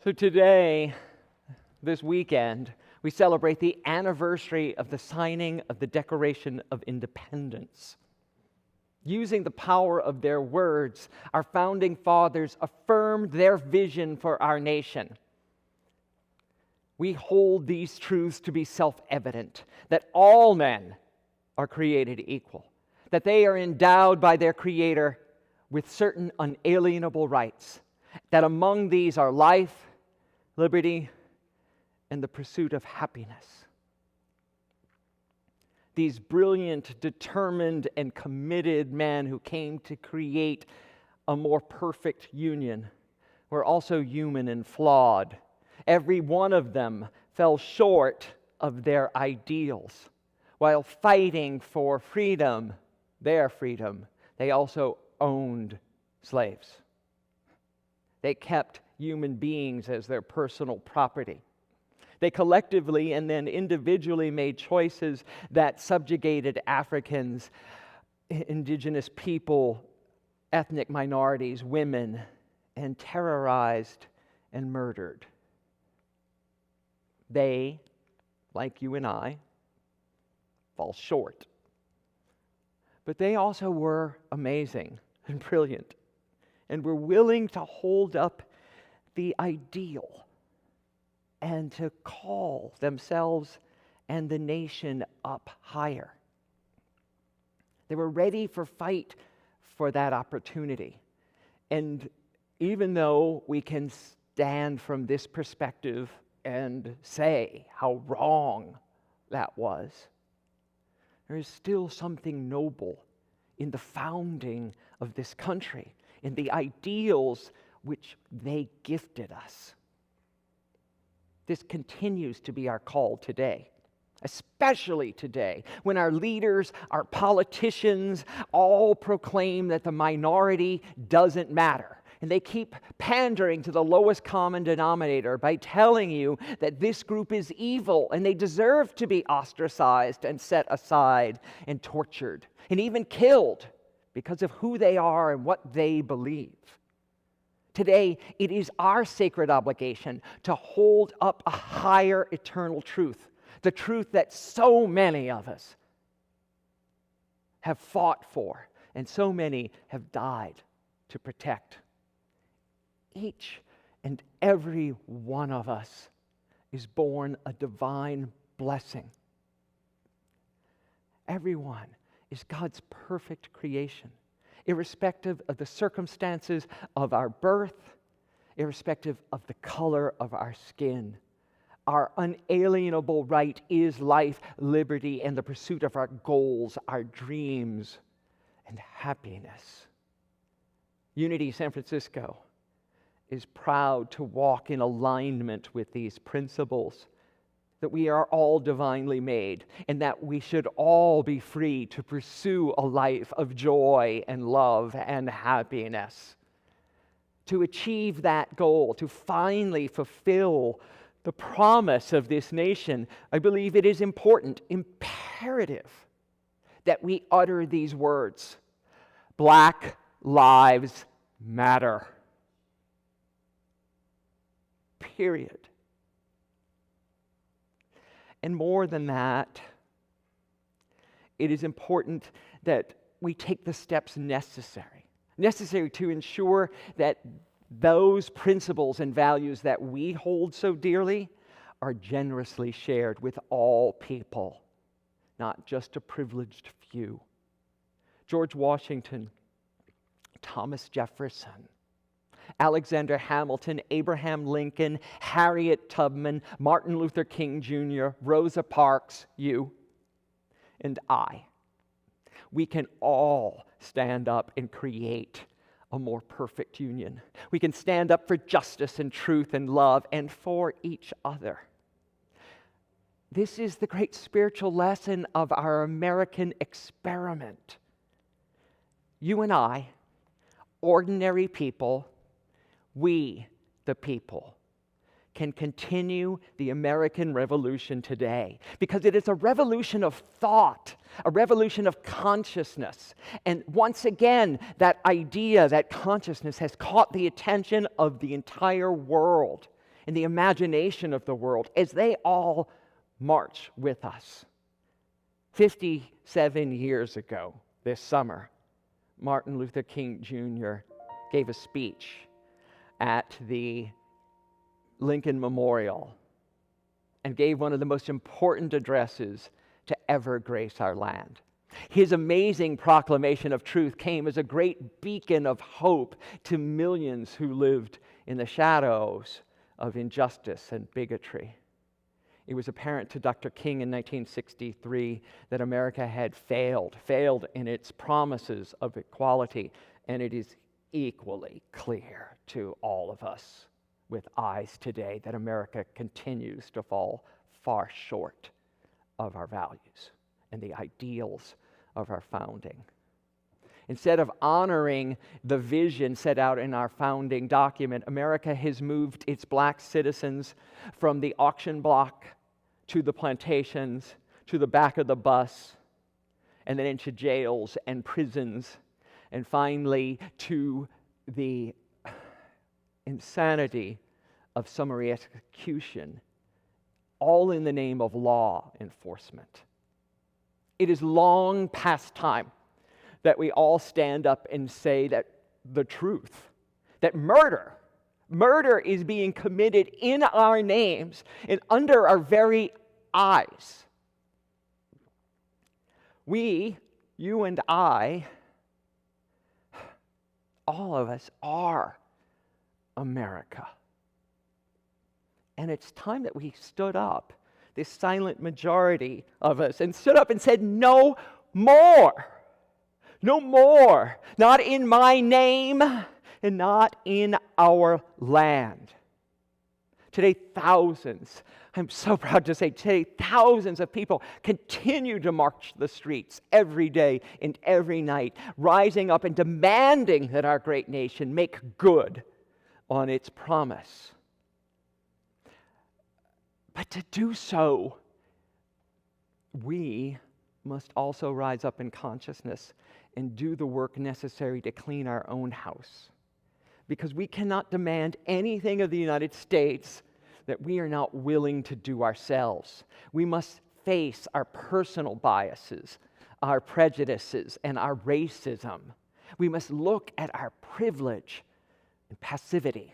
So today, this weekend, we celebrate the anniversary of the signing of the Declaration of Independence. Using the power of their words, our founding fathers affirmed their vision for our nation. We hold these truths to be self-evident, that all men are created equal, that they are endowed by their Creator with certain unalienable rights, that among these are life, liberty, and the pursuit of happiness. These brilliant, determined, and committed men who came to create a more perfect union were also human and flawed. Every one of them fell short of their ideals. While fighting for freedom, their freedom, they also owned slaves. They kept human beings as their personal property. They collectively and then individually made choices that subjugated Africans, indigenous people, ethnic minorities, women, and terrorized and murdered. They, like you and I, fall short. But they also were amazing and brilliant, and were willing to hold up the ideal and to call themselves and the nation up higher. They were ready for fight for that opportunity. And even though we can stand from this perspective and say how wrong that was, there is still something noble in the founding of this country, in the ideals which they gifted us. This continues to be our call today, especially today, when our leaders, our politicians, all proclaim that the minority doesn't matter. And they keep pandering to the lowest common denominator by telling you that this group is evil and they deserve to be ostracized and set aside and tortured and even killed because of who they are and what they believe. Today, it is our sacred obligation to hold up a higher eternal truth, the truth that so many of us have fought for and so many have died to protect. Each and every one of us is born a divine blessing. Everyone is God's perfect creation, irrespective of the circumstances of our birth, irrespective of the color of our skin. Our unalienable right is life, liberty, and the pursuit of our goals, our dreams, and happiness. Unity San Francisco is proud to walk in alignment with these principles, that we are all divinely made, and that we should all be free to pursue a life of joy and love and happiness. To achieve that goal, to finally fulfill the promise of this nation, I believe it is important, imperative, that we utter these words: Black lives matter. Period. And more than that, it is important that we take the steps necessary to ensure that those principles and values that we hold so dearly are generously shared with all people, not just a privileged few. George Washington, Thomas Jefferson, Alexander Hamilton, Abraham Lincoln, Harriet Tubman, Martin Luther King Jr., Rosa Parks, you, and I. We can all stand up and create a more perfect union. We can stand up for justice and truth and love and for each other. This is the great spiritual lesson of our American experiment. You and I, ordinary people, we, the people, can continue the American Revolution today, because it is a revolution of thought, a revolution of consciousness. And once again, that idea, that consciousness has caught the attention of the entire world and the imagination of the world as they all march with us. 57 years ago this summer, Martin Luther King Jr. gave a speech at the Lincoln Memorial and gave one of the most important addresses to ever grace our land. His amazing proclamation of truth came as a great beacon of hope to millions who lived in the shadows of injustice and bigotry. It was apparent to Dr. King in 1963 that America had failed in its promises of equality, and it is equally clear to all of us with eyes today that America continues to fall far short of our values and the ideals of our founding. Instead of honoring the vision set out in our founding document, America has moved its black citizens from the auction block to the plantations, to the back of the bus, and then into jails and prisons, and finally to the insanity of summary execution, all in the name of law enforcement. It is long past time that we all stand up and say that the truth, that murder is being committed in our names and under our very eyes. We, you and I, all of us are America. And it's time that we stood up, this silent majority of us, and stood up and said, no more. No more. Not in my name and not in our land. Today, I'm so proud to say, today, thousands of people continue to march the streets every day and every night, rising up and demanding that our great nation make good on its promise. But to do so, we must also rise up in consciousness and do the work necessary to clean our own house. Because we cannot demand anything of the United States that we are not willing to do ourselves. We must face our personal biases, our prejudices, and our racism. We must look at our privilege and passivity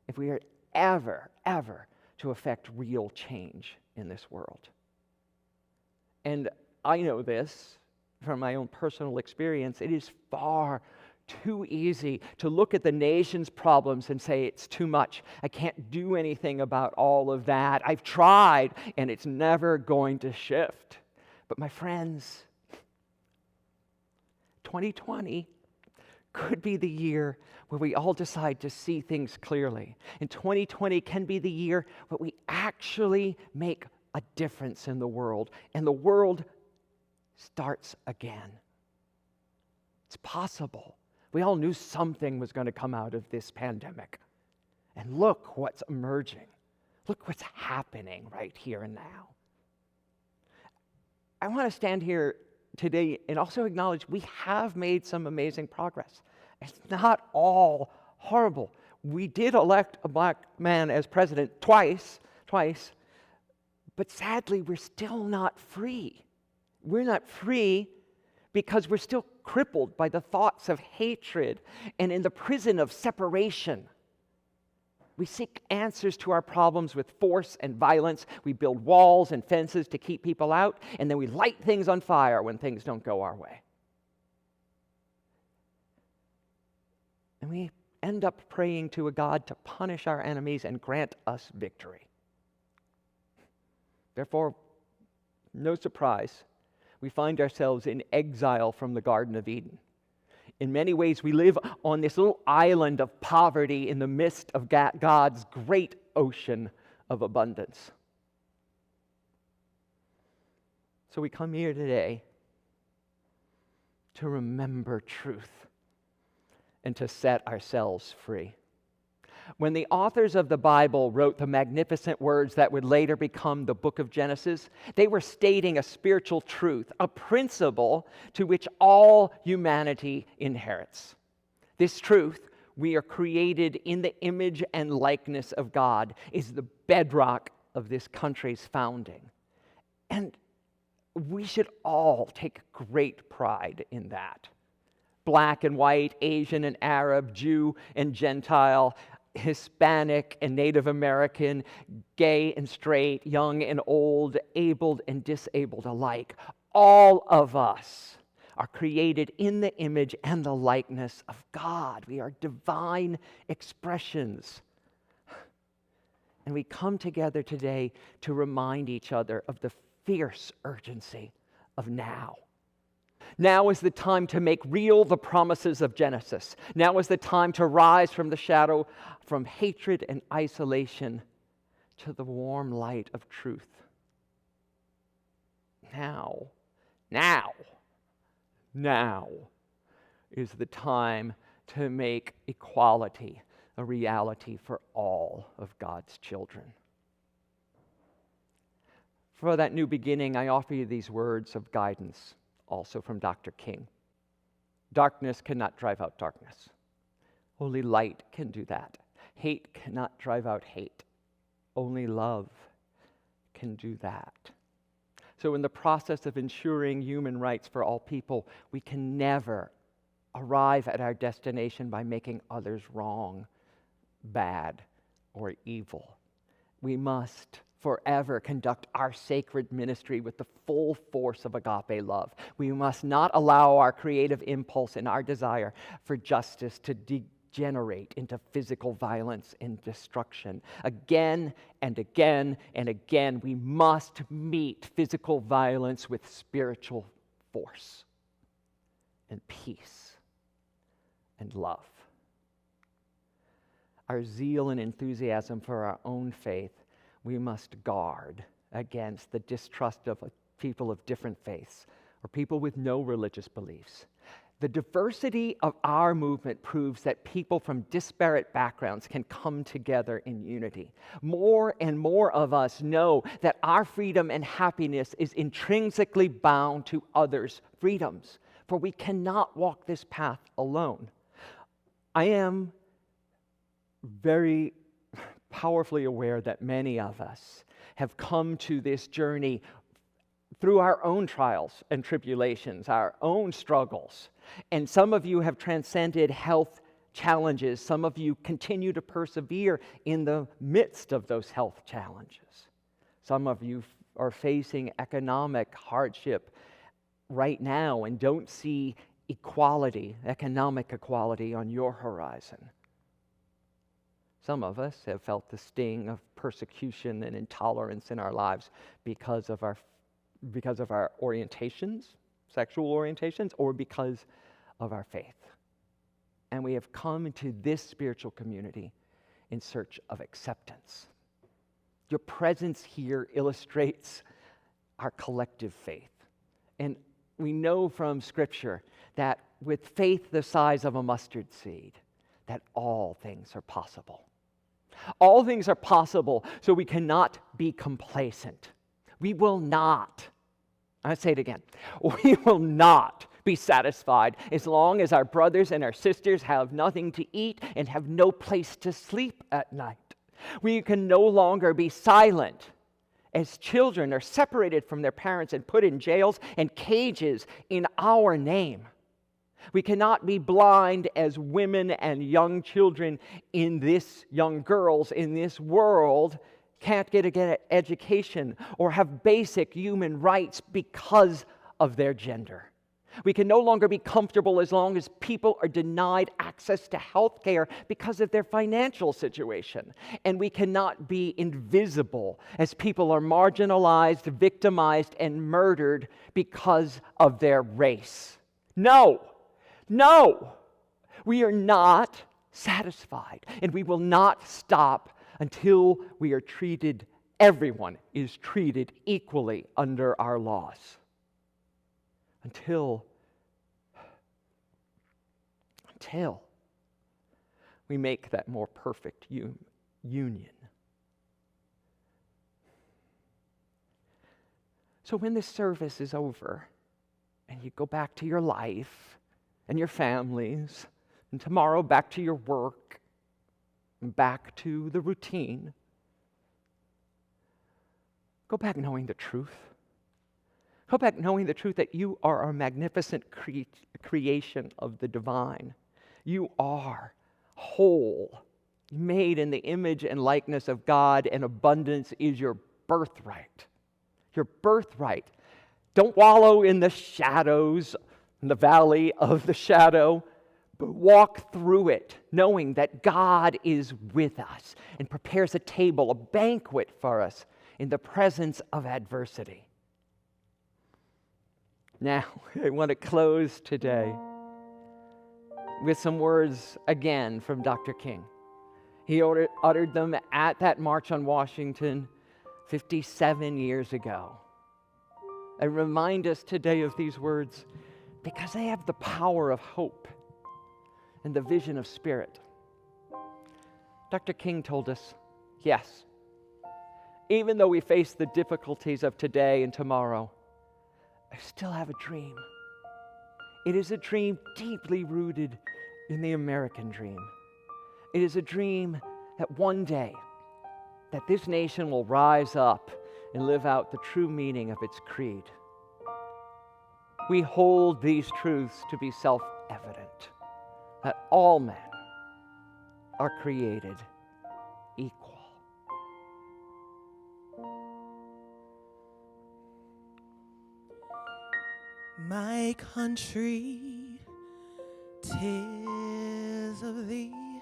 if we are ever to affect real change in this world. And I know this from my own personal experience. It is far too easy to look at the nation's problems and say it's too much. I can't do anything about all of that. I've tried, and it's never going to shift. But my friends, 2020 could be the year where we all decide to see things clearly. And 2020 can be the year where we actually make a difference in the world, and the world starts again. It's possible. We all knew something was going to come out of this pandemic. And look what's emerging. Look what's happening right here and now. I want to stand here today and also acknowledge we have made some amazing progress. It's not all horrible. We did elect a black man as president twice, but sadly we're still not free. We're not free because we're still crippled by the thoughts of hatred and in the prison of separation. We seek answers to our problems with force and violence. We build walls and fences to keep people out, and then we light things on fire when things don't go our way. And we end up praying to a God to punish our enemies and grant us victory. Therefore, no surprise, we find ourselves in exile from the Garden of Eden. In many ways, we live on this little island of poverty in the midst of God's great ocean of abundance. So we come here today to remember truth and to set ourselves free. When the authors of the Bible wrote the magnificent words that would later become the book of Genesis, they were stating a spiritual truth, a principle to which all humanity inherits. This truth, we are created in the image and likeness of God, is the bedrock of this country's founding. And we should all take great pride in that. Black and white, Asian and Arab, Jew and Gentile, Hispanic and Native American, gay and straight, young and old, abled and disabled alike. All of us are created in the image and the likeness of God. We are divine expressions. And we come together today to remind each other of the fierce urgency of now. Now is the time to make real the promises of Genesis. Now is the time to rise from the shadow, from hatred and isolation, to the warm light of truth. Now is the time to make equality a reality for all of God's children. For that new beginning, I offer you these words of guidance, also from Dr. King. Darkness cannot drive out darkness. Only light can do that. Hate cannot drive out hate. Only love can do that. So in the process of ensuring human rights for all people, we can never arrive at our destination by making others wrong, bad, or evil. We must forever conduct our sacred ministry with the full force of agape love. We must not allow our creative impulse and our desire for justice to degenerate into physical violence and destruction. Again and again and again, we must meet physical violence with spiritual force and peace and love. Our zeal and enthusiasm for our own faith, we must guard against the distrust of people of different faiths or people with no religious beliefs. The diversity of our movement proves that people from disparate backgrounds can come together in unity. More and more of us know that our freedom and happiness is intrinsically bound to others' freedoms, for we cannot walk this path alone. I am very powerfully aware that many of us have come to this journey through our own trials and tribulations, our own struggles. And some of you have transcended health challenges. Some of you continue to persevere in the midst of those health challenges. Some of you are facing economic hardship right now and don't see equality, economic equality on your horizon. Some of us have felt the sting of persecution and intolerance in our lives because of our orientations, sexual orientations, or because of our faith. And we have come into this spiritual community in search of acceptance. Your presence here illustrates our collective faith. And we know from Scripture that with faith the size of a mustard seed, that all things are possible. All things are possible, so we cannot be complacent. We will not, I say it again, we will not be satisfied as long as our brothers and our sisters have nothing to eat and have no place to sleep at night. We can no longer be silent as children are separated from their parents and put in jails and cages in our name. We cannot be blind as women and young children young girls in this world can't get an education or have basic human rights because of their gender. We can no longer be comfortable as long as people are denied access to health care because of their financial situation. And we cannot be invisible as people are marginalized, victimized, and murdered because of their race. No, we are not satisfied, and we will not stop until everyone is treated equally under our laws. Until we make that more perfect union. So when this service is over and you go back to your life and your families, and tomorrow back to your work, and back to the routine, go back knowing the truth. Go back knowing the truth that you are a magnificent creation of the divine. You are whole, made in the image and likeness of God, and abundance is your birthright. Your birthright. Don't wallow in the shadows, in the valley of the shadow, but walk through it, knowing that God is with us and prepares a table, a banquet for us in the presence of adversity. Now, I want to close today with some words again from Dr. King. He uttered them at that March on Washington 57 years ago. I remind us today of these words because they have the power of hope and the vision of spirit. Dr. King told us, yes, even though we face the difficulties of today and tomorrow, I still have a dream. It is a dream deeply rooted in the American dream. It is a dream that one day that this nation will rise up and live out the true meaning of its creed. We hold these truths to be self-evident, that all men are created equal. My country, 'tis of thee,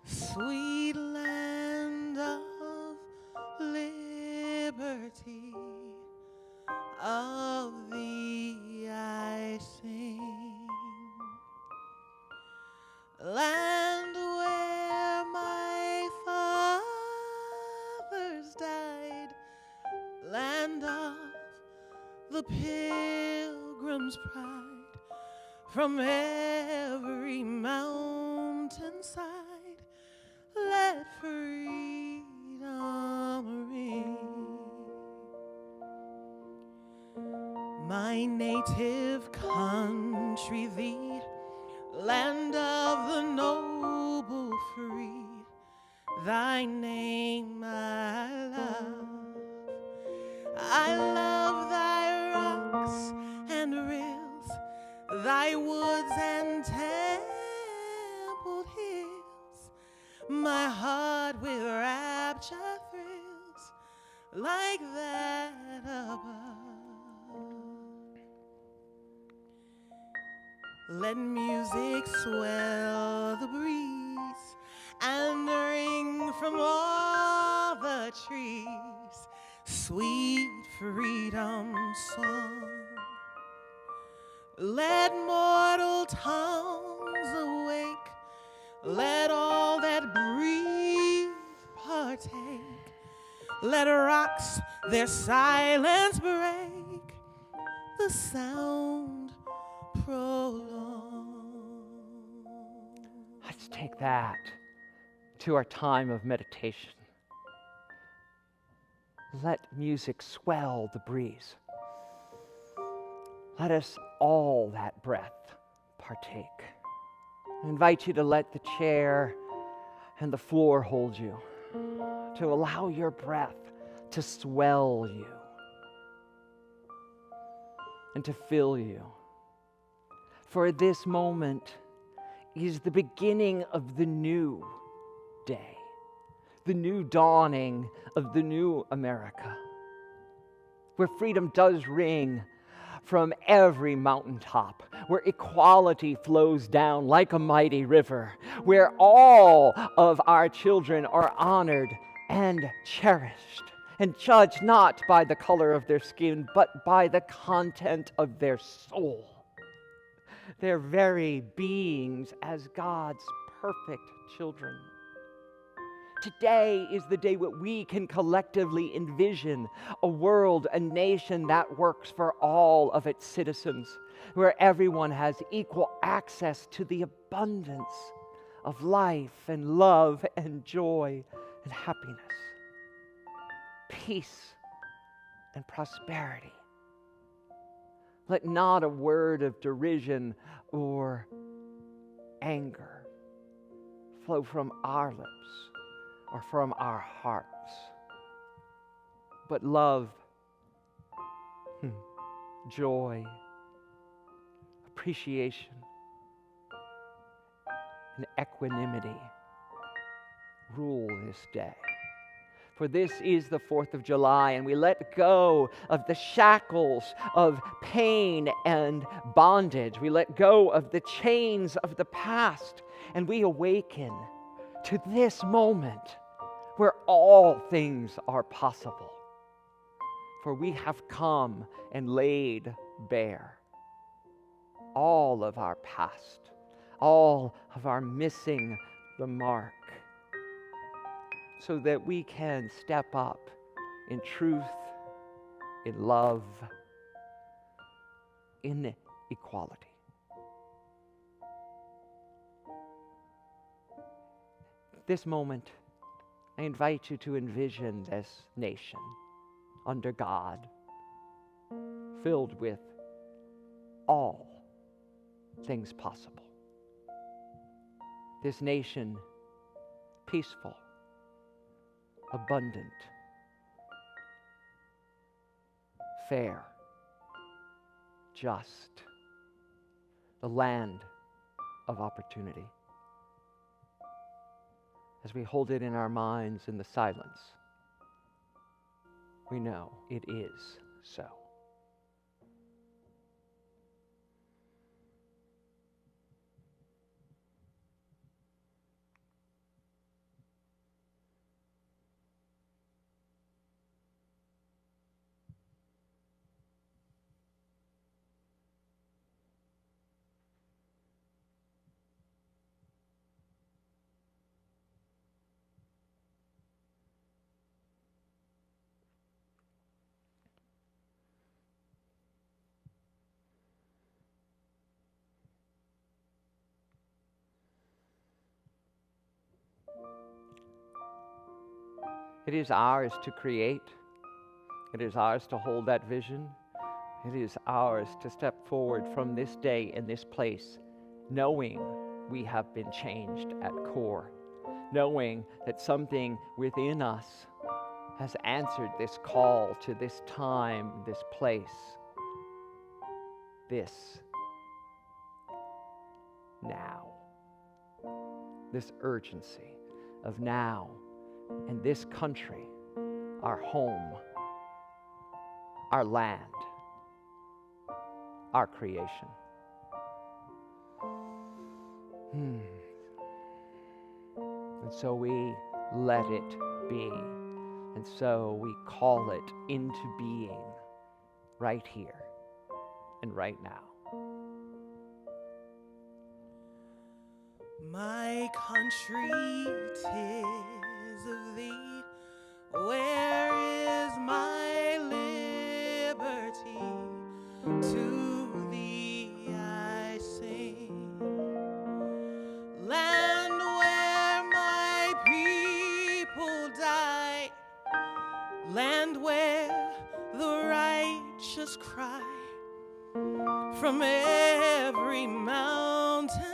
sweet land of liberty, of thee I sing. Land where my fathers died, land of the Pilgrim's pride, from every mountainside, let freedom ring. My native country, thee, land of the noble free, thy name I love. I love thy rocks and rills, thy woods and templed hills. My heart with rapture thrills like that above. Let music swell the breeze and ring from all the trees sweet freedom song. Let mortal tongues awake, let all that breathe partake, let rocks their silence break, the sound prolong. Let's take that to our time of meditation. Let music swell the breeze. Let us all that breath partake. I invite you to let the chair and the floor hold you, to allow your breath to swell you and to fill you. For this moment is the beginning of the new day, the new dawning of the new America, where freedom does ring from every mountaintop, where equality flows down like a mighty river, where all of our children are honored and cherished, and judged not by the color of their skin, but by the content of their soul, their very beings as God's perfect children. Today is the day that we can collectively envision a world, a nation that works for all of its citizens, where everyone has equal access to the abundance of life and love and joy and happiness, peace and prosperity. Let not a word of derision or anger flow from our lips or from our hearts, but love, joy, appreciation, and equanimity rule this day. For this is the 4th of July, and we let go of the shackles of pain and bondage. We let go of the chains of the past, and we awaken to this moment where all things are possible. For we have come and laid bare all of our past, all of our missing the mark, so that we can step up in truth, in love, in equality. This moment, I invite you to envision this nation under God, filled with all things possible. This nation peaceful, abundant, fair, just, the land of opportunity. As we hold it in our minds in the silence, we know it is so. It is ours to create. It is ours to hold that vision. It is ours to step forward from this day and this place, knowing we have been changed at core, knowing that something within us has answered this call to this time, this place, this now, this urgency of now. And this country, our home, our land, our creation. And so we let it be. And so we call it into being right here and right now. My country, 'tis of thee. Where is my liberty? To thee I sing. Land where my people die, land where the righteous cry, from every mountain